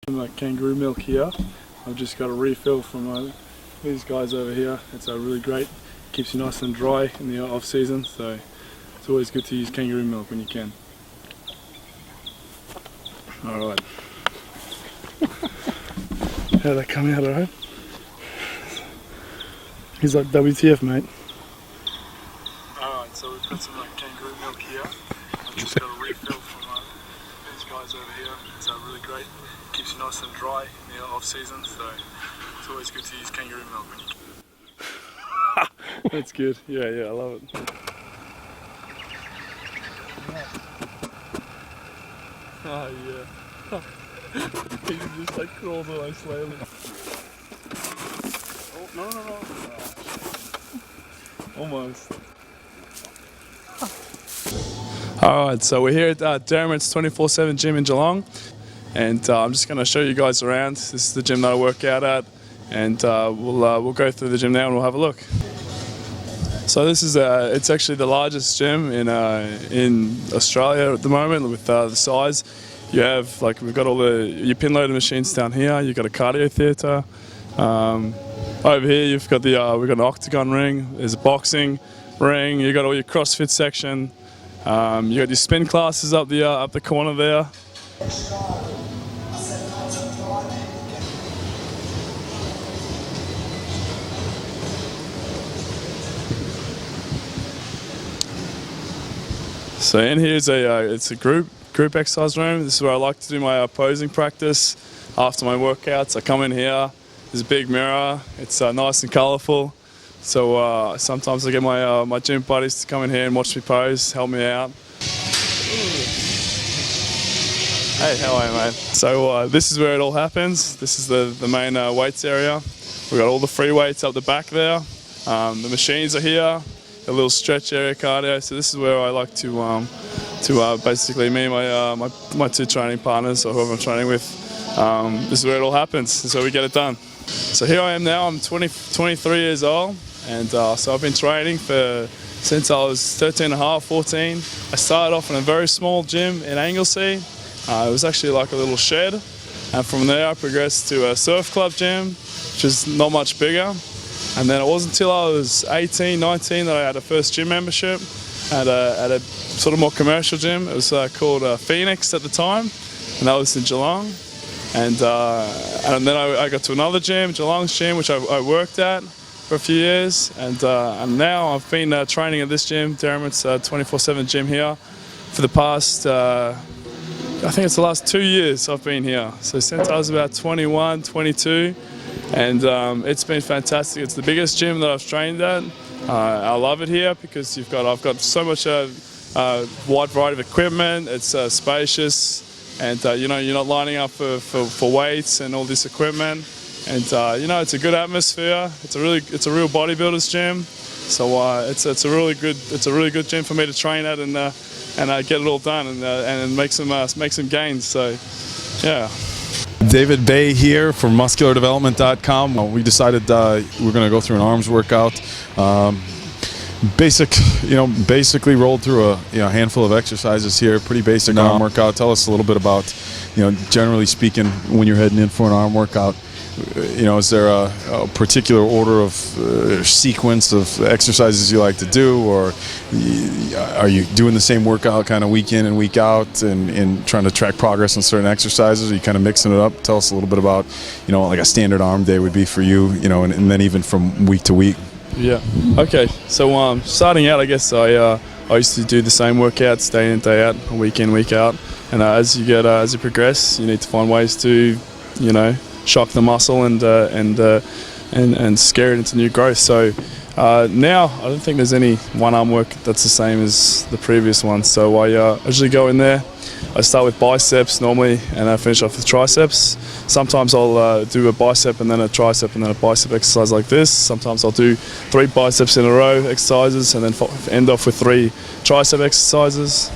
Some kangaroo milk here. I've just got a refill from these guys over here. It's really great. Keeps you nice and dry in the off season, so it's always good to use kangaroo milk when you can. Alright. How'd that come out alright? He's like, WTF, mate. Alright, so we've got some kangaroo milk here. I've just got a refill from these guys over here. It's really great. Keeps you nice and dry in the off season, so it's always good to use kangaroo milk when you can. That's good. Yeah, I love it. Oh yeah. He just like crawls away slowly. Oh no. Almost. Alright, so we're here at Dermot's 24/7 gym in Geelong, and I'm just going to show you guys around. This is the gym that I work out at, and we'll go through the gym now and we'll have a look. So this is it's actually the largest gym in Australia at the moment with the size. You have we've got all your pin loading machines down here. You've got a cardio theatre. Over here you've got we've got an octagon ring. There's a boxing ring. You've got all your CrossFit section. You got your spin classes up the corner there. So in here is it's a group exercise room. This is where I like to do my posing practice after my workouts. I come in here. There's a big mirror. It's nice and colourful. So sometimes I get my gym buddies to come in here and watch me pose, help me out. Hey, how are you, mate? So this is where it all happens. This is the main weights area. We've got all the free weights up the back there. The machines are here. A little stretch area cardio. So this is where I like to basically me and my two training partners or whoever I'm training with. This is where it all happens. This is where we get it done. So here I am now. I'm 23 years old, and so I've been training since I was 13 and a half, 14. I started off in a very small gym in Anglesea. It was actually like a little shed, and from there I progressed to a surf club gym, which is not much bigger. And then it wasn't until I was 18, 19 that I had a first gym membership at a sort of more commercial gym. It was called Phoenix at the time, and that was in Geelong. And then I got to another gym, Geelong's gym, which I worked at for a few years. And now I've been training at this gym, Dermot's 24/7 gym here, for the past, I think it's the last 2 years I've been here. So since I was about 21, 22. And it's been fantastic. It's the biggest gym that I've trained at. I love it here because I've got so much wide variety of equipment. It's spacious, and you're not lining up for weights and all this equipment. And it's a good atmosphere. It's a real bodybuilder's gym. So it's a really good gym for me to train at and get it all done and make some gains. So yeah. David Baye here from MuscularDevelopment.com. We decided we're going to go through an arms workout. Basically rolled through a handful of exercises here. Pretty basic arm workout. Tell us a little bit about, generally speaking, when you're heading in for an arm workout. Is there a particular order of sequence of exercises you like to do, or are you doing the same workout kind of week in and week out and trying to track progress on certain exercises? Are you kind of mixing it up? Tell us a little bit about, like a standard arm day would be for you, and then even from week to week. Yeah. Okay. So starting out, I guess I used to do the same workouts day in, day out, week in, week out. And as you progress, you need to find ways to, shock the muscle and scare it into new growth. So now I don't think there's any one arm work that's the same as the previous one. So I usually go in there. I start with biceps normally, and I finish off with triceps. Sometimes I'll do a bicep and then a tricep and then a bicep exercise like this. Sometimes I'll do 3 biceps in a row exercises and then end off with 3 tricep exercises.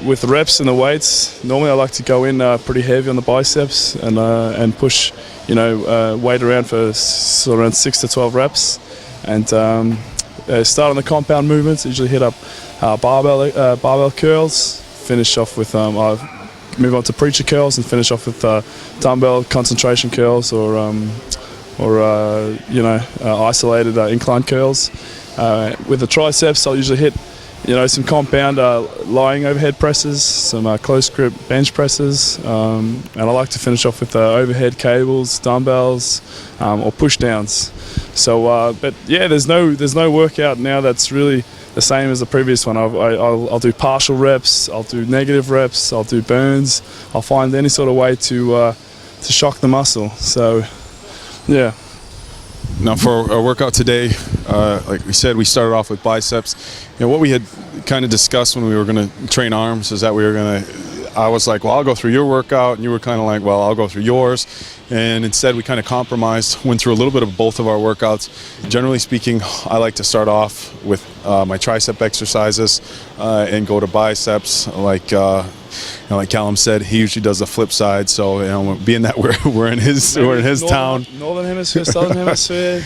With reps and the weights, normally I like to go in pretty heavy on the biceps and push, weight around for sort of around 6 to 12 reps, and start on the compound movements. Usually hit up barbell curls. Finish off with move on to preacher curls and finish off with dumbbell concentration curls or isolated incline curls. With the triceps, I'll usually hit some compound lying overhead presses, some close grip bench presses, and I like to finish off with overhead cables, dumbbells, or push downs. So, but yeah, there's no workout now that's really the same as the previous one. I'll do partial reps, I'll do negative reps, I'll do burns. I'll find any sort of way to shock the muscle. So, yeah. Now for our workout today, like we said, we started off with biceps. What we had kind of discussed when we were going to train arms is that I was like, well, I'll go through your workout, and you were kind of like, well, I'll go through yours. And instead we kind of compromised, went through a little bit of both of our workouts. Generally speaking, I like to start off with my tricep exercises and go to biceps. Like Calum said, he usually does the flip side. So being that we're in his town, northern hemisphere, southern hemisphere.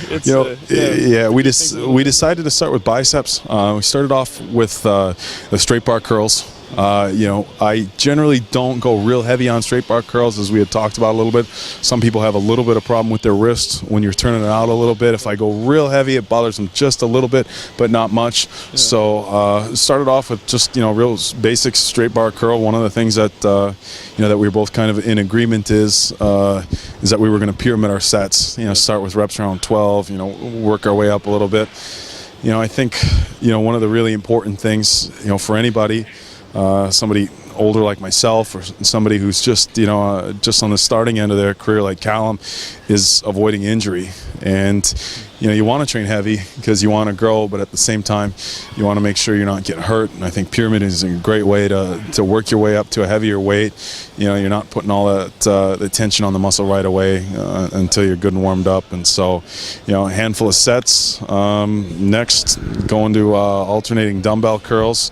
We decided to start with biceps. We started off with the straight bar curls. I generally don't go real heavy on straight bar curls, as we had talked about a little bit. Some people have a little bit of problem with their wrists when you're turning it out a little bit. If I go real heavy, it bothers them just a little bit, but not much. Yeah. So started off with just real basic straight bar curl. One of the things that that we were both kind of in agreement is that we were going to pyramid our sets. Start with reps around 12. Work our way up a little bit. I think one of the really important things for anybody. Somebody older like myself, or somebody who's just on the starting end of their career like Calum, is avoiding injury. And you want to train heavy because you want to grow, but at the same time you want to make sure you're not getting hurt. And I think pyramid is a great way to work your way up to a heavier weight. You're not putting all that the tension on the muscle right away until you're good and warmed up. And so a handful of sets. Next, going to alternating dumbbell curls.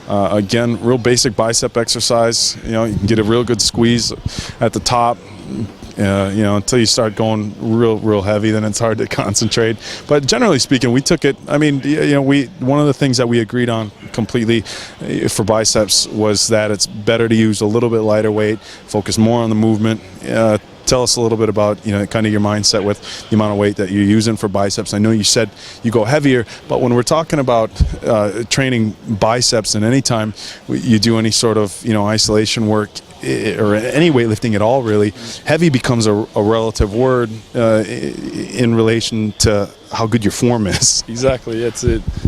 Again, real basic bicep exercise. You can get a real good squeeze at the top. Until you start going real heavy, then it's hard to concentrate. But generally speaking, we took it. I mean, one of the things that we agreed on completely for biceps was that it's better to use a little bit lighter weight, focus more on the movement. Tell us a little bit about kind of your mindset with the amount of weight that you're using for biceps. I know you said you go heavier, but when we're talking about training biceps, and anytime you do any sort of isolation work or any weightlifting at all, really, heavy becomes a relative word in relation to how good your form is. Exactly.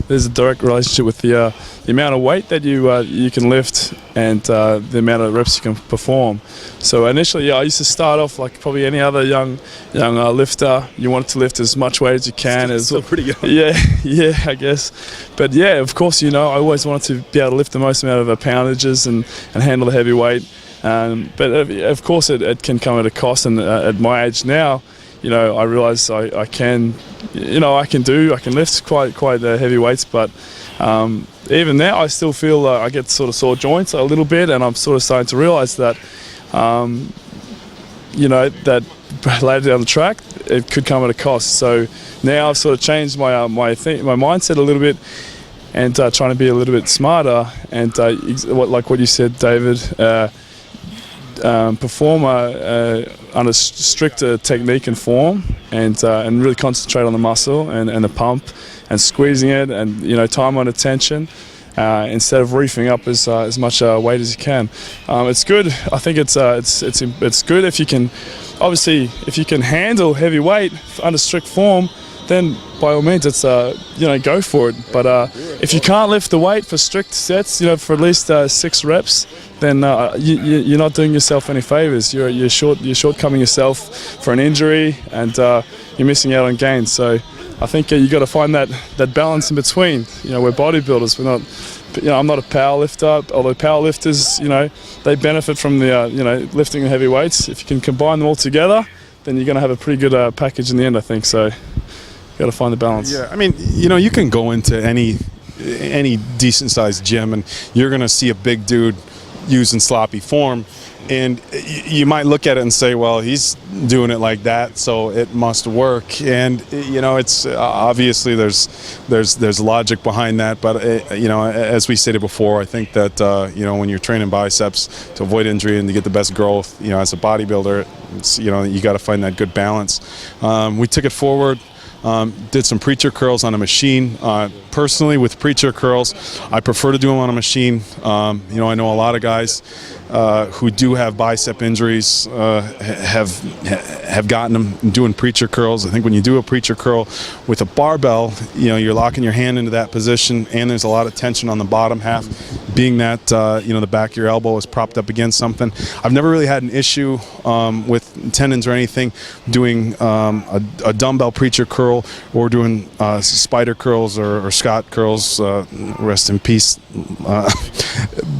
There's a direct relationship with the amount of weight that you can lift and the amount of reps you can perform. So initially, I used to start off like probably any other young lifter. You want to lift as much weight as you can. Still pretty young. Yeah, I guess. But yeah, of course, I always wanted to be able to lift the most amount of poundages and handle the heavy weight. But of course, it can come at a cost. And at my age now, I realise I can lift quite heavy weights. But even now, I still feel I get sort of sore joints a little bit, and I'm sort of starting to realise that that later down the track, it could come at a cost. So now I've sort of changed my mindset a little bit, and trying to be a little bit smarter. And like what you said, David. Perform on a stricter technique and form, and really concentrate on the muscle and the pump and squeezing it, and time on attention instead of reefing up as much weight as you can. It's good. I think it's good if you can. Obviously, if you can handle heavy weight under strict form, then by all means, it's go for it. But if you can't lift the weight for strict sets, for at least 6 reps, then you're not doing yourself any favors. You're shortcoming yourself for an injury, and you're missing out on gains. So I think you got to find that balance in between. We're bodybuilders. We're not. I'm not a power lifter. Although power lifters, they benefit from the lifting the heavy weights. If you can combine them all together, then you're going to have a pretty good package in the end, I think. So you got to find the balance. Yeah, I mean, you can go into any decent sized gym, and you're going to see a big dude using sloppy form, And you might look at it and say, well, he's doing it like that, so it must work. And it's obviously there's logic behind that. But as we stated before, I think that when you're training biceps to avoid injury and to get the best growth, as a bodybuilder, you got to find that good balance. We took it forward. Did some preacher curls on a machine. Personally, with preacher curls, I prefer to do them on a machine. I know a lot of guys who do have bicep injuries have gotten them doing preacher curls. I think when you do a preacher curl with a barbell, you're locking your hand into that position, and there's a lot of tension on the bottom half, being that the back of your elbow is propped up against something. I've never really had an issue with tendons or anything doing a dumbbell preacher curl or doing spider curls or Scott curls. Rest in peace.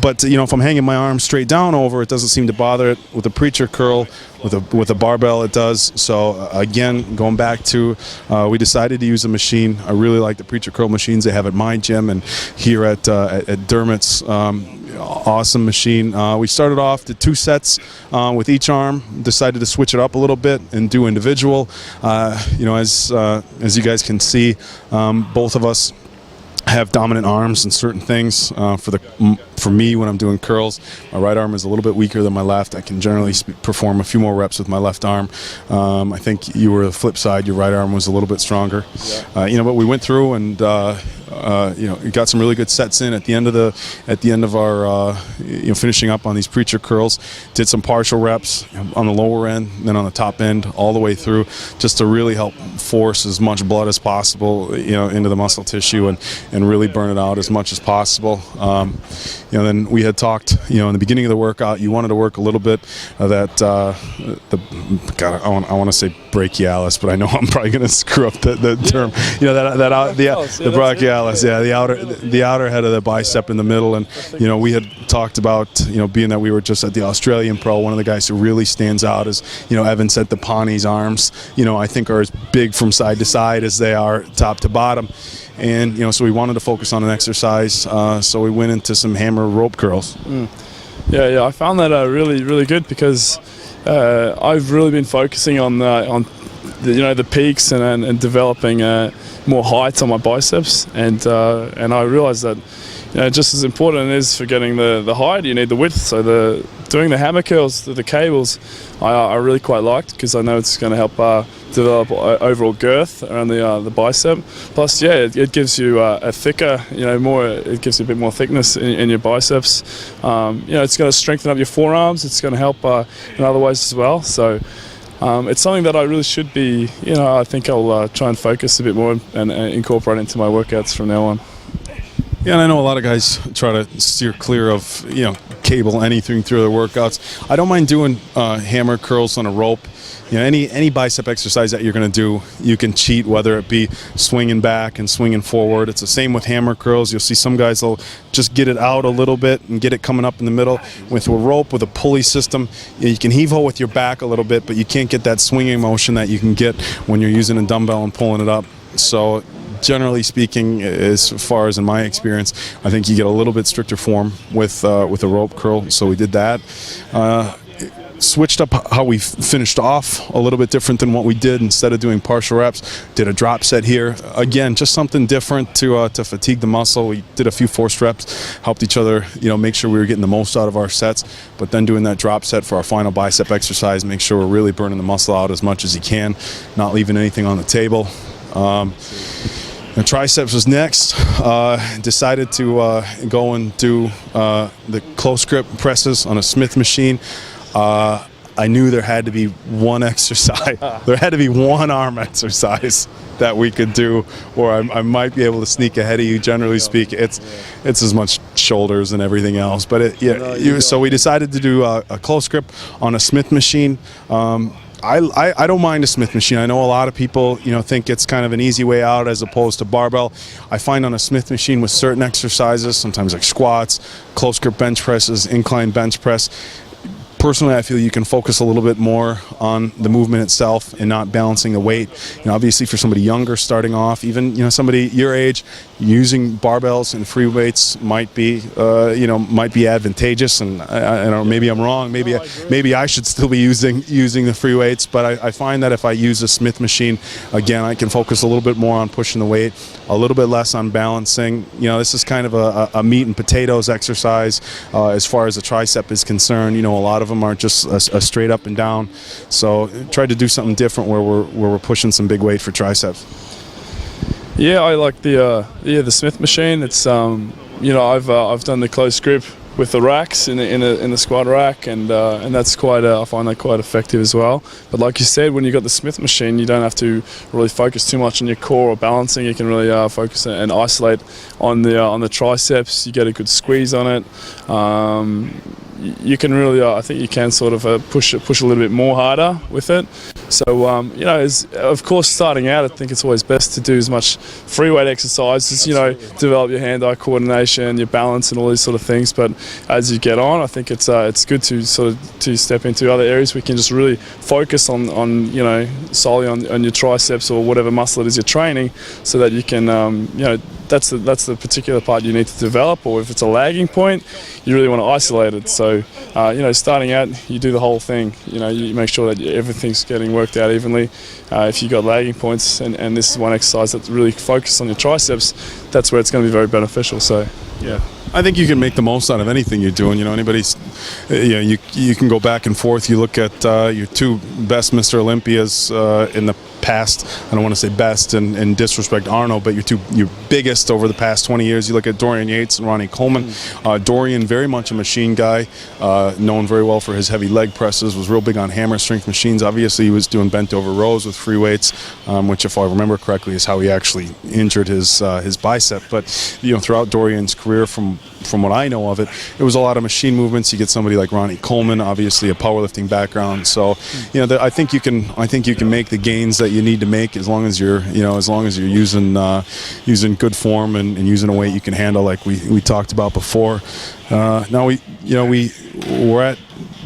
But if I'm hanging my arm straight down over, it doesn't seem to bother it. With a preacher curl, with a barbell, it does. So again, going back to, we decided to use a machine. I really like the preacher curl machines they have at my gym and here at Dermot's. Awesome machine. We started off, did 2 sets with each arm. Decided to switch it up a little bit and do individual. As you guys can see, both of us have dominant arms in certain things. For me, when I'm doing curls, my right arm is a little bit weaker than my left. I can generally perform a few more reps with my left arm. I think you were the flip side. Your right arm was a little bit stronger. Yeah. But we went through and got some really good sets in at the end of our finishing up on these preacher curls. Did some partial reps on the lower end, then on the top end, all the way through, just to really help force as much blood as possible, into the muscle tissue and really burn it out as much as possible. Then we had talked, in the beginning of the workout, you wanted to work a little bit of that, I want to say brachialis, but I know I'm probably going to screw up the term. The brachialis, the outer head of the bicep in the middle. And, we had talked about, being that we were just at the Australian Pro, one of the guys who really stands out is, Evan said the Pawnee's arms, I think are as big from side to side as they are top to bottom. And, so we wanted to focus on an exercise, so we went into some hammer rope curls. Yeah, I found that really, really good because I've really been focusing on the peaks and developing more height on my biceps, and I realized that just as important it is for getting the height, you need the width. So doing the hammer curls, the cables, I really quite liked because I know it's going to help develop overall girth around the bicep. Plus, it gives you a thicker, it gives you a bit more thickness in your biceps. It's going to strengthen up your forearms. It's going to help in other ways as well. So it's something that I really should be, I think I'll try and focus a bit more and incorporate into my workouts from now on. Yeah, and I know a lot of guys try to steer clear of, cable anything through their workouts. I don't mind doing hammer curls on a rope. Any bicep exercise that you're going to do, you can cheat, whether it be swinging back and swinging forward. It's the same with hammer curls. You'll see some guys will just get it out a little bit and get it coming up in the middle. With a rope, with a pulley system, you can heave-ho with your back a little bit, but you can't get that swinging motion that you can get when you're using a dumbbell and pulling it up. So generally speaking, as far as in my experience, I think you get a little bit stricter form with a rope curl. So we did that. Switched up how we finished off a little bit different than what we did. Instead of doing partial reps, did a drop set here. Again, just something different to fatigue the muscle. We did a few forced reps, helped each other, make sure we were getting the most out of our sets. But then doing that drop set for our final bicep exercise, make sure we're really burning the muscle out as much as you can, not leaving anything on the table. The triceps was next. Decided to go and do the close grip presses on a Smith machine. I knew there had to be one exercise. There had to be one arm exercise that we could do, or I might be able to sneak ahead of you. Generally speaking, it's as much shoulders and everything else. But so we decided to do a close grip on a Smith machine. I don't mind a Smith machine. I know a lot of people, think it's kind of an easy way out as opposed to barbell. I find on a Smith machine with certain exercises, sometimes like squats, close grip bench presses, incline bench press, personally, I feel you can focus a little bit more on the movement itself and not balancing the weight. Obviously, for somebody younger starting off, even somebody your age, using barbells and free weights might be might be advantageous. And I don't know, maybe I'm wrong. Maybe I should still be using the free weights. But I find that if I use a Smith machine, again, I can focus a little bit more on pushing the weight, a little bit less on balancing. This is kind of a meat and potatoes exercise as far as the tricep is concerned. A lot of them aren't just a straight up and down. So try to do something different where we're pushing some big weight for triceps. Yeah, I like the Smith machine. It's I've done the close grip with the racks in the squat rack, and that's I find that quite effective as well. But like you said, when you've got the Smith machine, you don't have to really focus too much on your core or balancing. You can really focus and isolate on the triceps. You get a good squeeze on it. You can really, I think you can sort of push a little bit more harder with it. So, of course, starting out, I think it's always best to do as much free weight exercises, develop your hand-eye coordination, your balance and all these sort of things. But as you get on, I think it's good to step into other areas. We can just really focus on solely on your triceps or whatever muscle it is you're training, so that you can, that's the particular part you need to develop. Or if it's a lagging point, you really want to isolate it. So, starting out, you do the whole thing. You make sure that everything's getting worked out evenly. If you've got lagging points, and this is one exercise that's really focused on your triceps, that's where it's going to be very beneficial. So, yeah. I think you can make the most out of anything you're doing. Anybody's, you can go back and forth. You look at your two best Mr. Olympias in the past. I don't want to say best and disrespect Arno, but your biggest over the past 20 years. You look at Dorian Yates and Ronnie Coleman. Dorian, very much a machine guy, known very well for his heavy leg presses, was real big on hammer strength machines. Obviously, he was doing bent over rows with free weights, which, if I remember correctly, is how he actually injured his bicep. But throughout Dorian's career, from what I know of it, it was a lot of machine movements. You get somebody like Ronnie Coleman, obviously a powerlifting background. So, I think you can make the gains that you need to make as long as you're using good form and using a weight you can handle, like we talked about before. Now we're at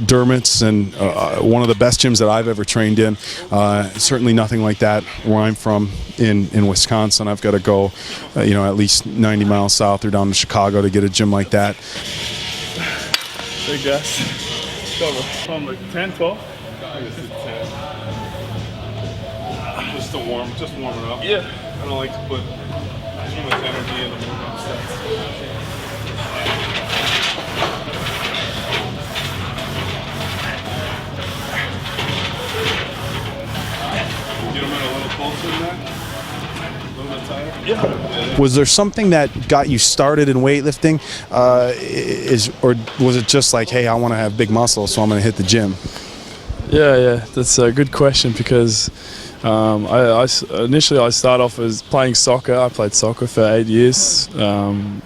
Dermot's, and one of the best gyms that I've ever trained in. Certainly nothing like that where I'm from in Wisconsin. I've got to go, at least 90 miles south or down to Chicago to get a gym like that. Big guys. Go like 10, 12? Just warm it up. Yeah. I don't like to put too much energy into movement sets. Get them in a little closer than that? A little bit tighter? Yeah. Was there something that got you started in weightlifting? Or was it just like, hey, I want to have big muscles, so I'm going to hit the gym? Yeah, that's a good question, because initially I started off as playing soccer. I played soccer for 8 years, from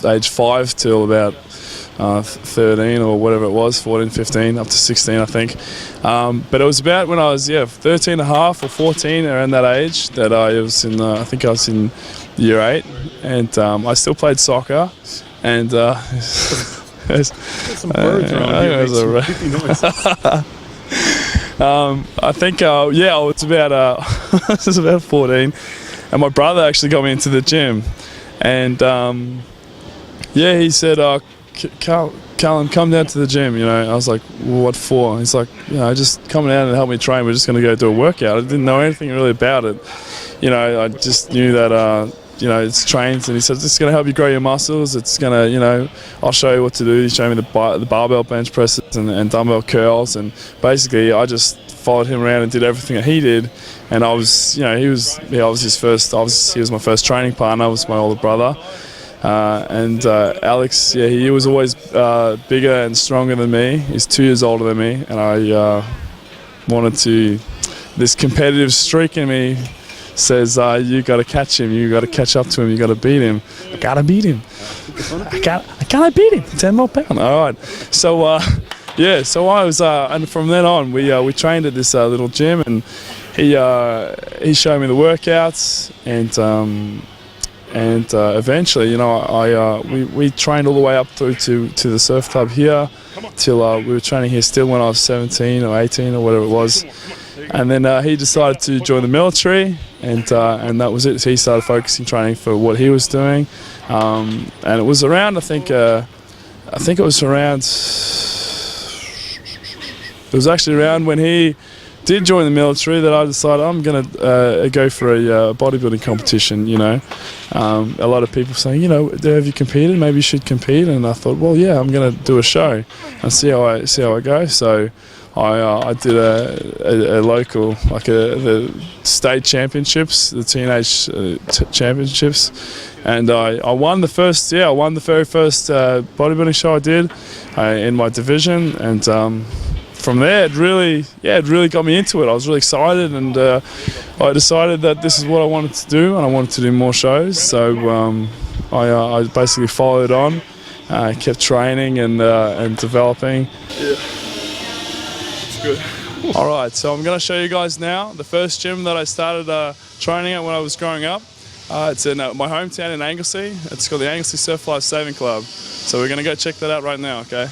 age 5 till about 13 or whatever it was, 14, 15, up to 16, I think. But it was about when I was 13 and a half or 14, around that age, that I was in, I think I was in year 8, and I still played soccer. And there's some birds around here. I think, I was about I was about 14, and my brother actually got me into the gym, and he said, Calum, come down to the gym. I was like, well, what for? He's like, just come down and help me train. We're just going to go do a workout. I didn't know anything really about it. I just knew that it's trains, and he said, it's going to help you grow your muscles. It's going to, I'll show you what to do. He showed me the barbell bench presses and dumbbell curls, and basically I just followed him around and did everything that he did. And I was, he was his first, he was my first training partner. I was my older brother. And Alex, he was always bigger and stronger than me. He's 2 years older than me, and I this competitive streak in me says, you got to catch him, you got to catch up to him, you got to beat him. I got to beat him. I can't beat him. 10 more pounds. All right. So, so I was, and from then on, we trained at this little gym, and he showed me the workouts, and and eventually, we trained all the way up through to the surf club here, till we were training here still when I was 17 or 18 or whatever it was. And then he decided to join the military, and that was it. So he started focusing training for what he was doing, and it was around, I think it was around. It was actually around when he did join the military that I decided I'm going to go for a bodybuilding competition. A lot of people saying, have you competed? Maybe you should compete. And I thought, well, yeah, I'm going to do a show and see how I go. So I did a local, the state championships, the teenage championships, and I won the very first bodybuilding show I did in my division, and from there it really got me into it. I was really excited, and I decided that this is what I wanted to do, and I wanted to do more shows. So I basically followed on, kept training and developing. Yeah. Good. All right, so I'm going to show you guys now the first gym that I started training at when I was growing up. It's in my hometown in Anglesey. It's called the Anglesey Surf Life Saving Club. So we're going to go check that out right now, okay?